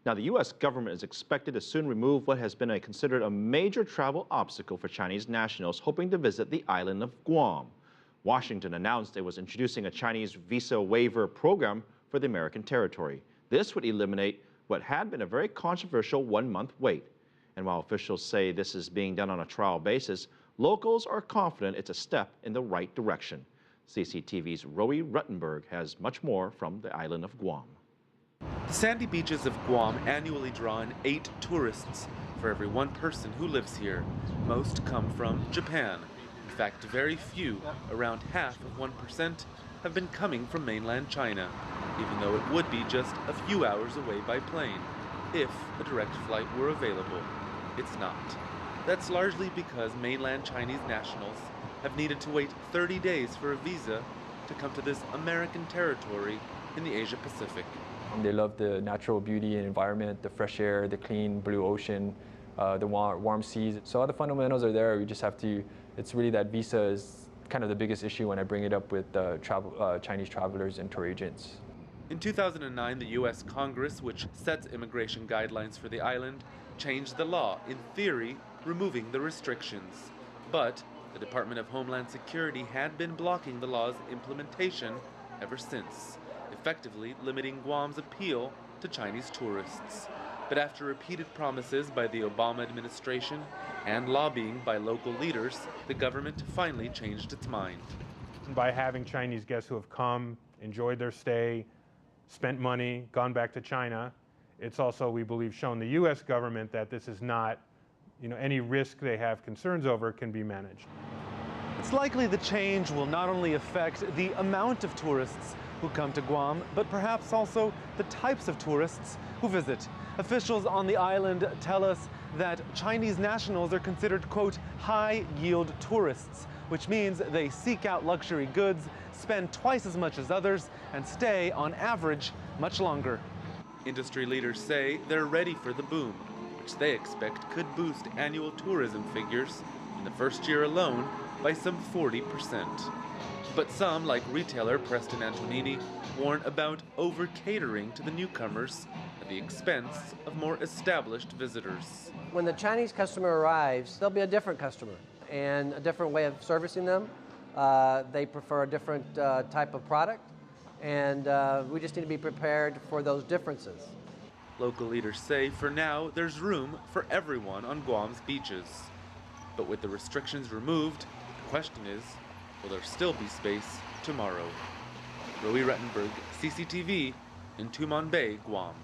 Now, the U.S. government is expected to soon remove what has been considered a major travel obstacle for Chinese nationals hoping to visit the island of Guam. Washington announced it was introducing a Chinese visa waiver program for the American territory. This would eliminate what had been a very controversial one-month wait. And while officials say this is being done on a trial basis, locals are confident it's a step in the right direction. CCTV's Roee Ruttenberg has much more from the island of Guam. The sandy beaches of Guam annually draw in 8 tourists for every 1 person who lives here. Most come from Japan. In fact, very few, around half of 1%, have been coming from mainland China, even though it would be just a few hours away by plane, if a direct flight were available. It's not. That's largely because mainland Chinese nationals have needed to wait 30 days for a visa to come to this American territory in the Asia Pacific. They love the natural beauty and environment, the fresh air, the clean blue ocean, the warm seas. So all the fundamentals are there. We just have to, it's really that visa is kind of the biggest issue when I bring it up with Chinese travelers and tour agents. In 2009, the U.S. Congress, which sets immigration guidelines for the island, changed the law, in theory, removing the restrictions. But the Department of Homeland Security had been blocking the law's implementation ever since, effectively limiting Guam's appeal to Chinese tourists. But after repeated promises by the Obama administration and lobbying by local leaders, the government finally changed its mind. By having Chinese guests who have come, enjoyed their stay, spent money, gone back to China, it's also, we believe, shown the U.S. government that this is not, any risk they have concerns over can be managed. It's likely the change will not only affect the amount of tourists who come to Guam, but perhaps also the types of tourists who visit. Officials on the island tell us that Chinese nationals are considered, quote, high-yield tourists, which means they seek out luxury goods, spend twice as much as others, and stay, on average, much longer. Industry leaders say they're ready for the boom, which they expect could boost annual tourism figures in the first year alone by some 40%. But some, like retailer Preston Antonini, warn about over-catering to the newcomers at the expense of more established visitors. When the Chinese customer arrives, they'll be a different customer and a different way of servicing them. They prefer a different type of product, and we just need to be prepared for those differences. Local leaders say for now there's room for everyone on Guam's beaches. But with the restrictions removed, the question is, will there still be space tomorrow? Roee Ruttenberg, CCTV, in Tumon Bay, Guam.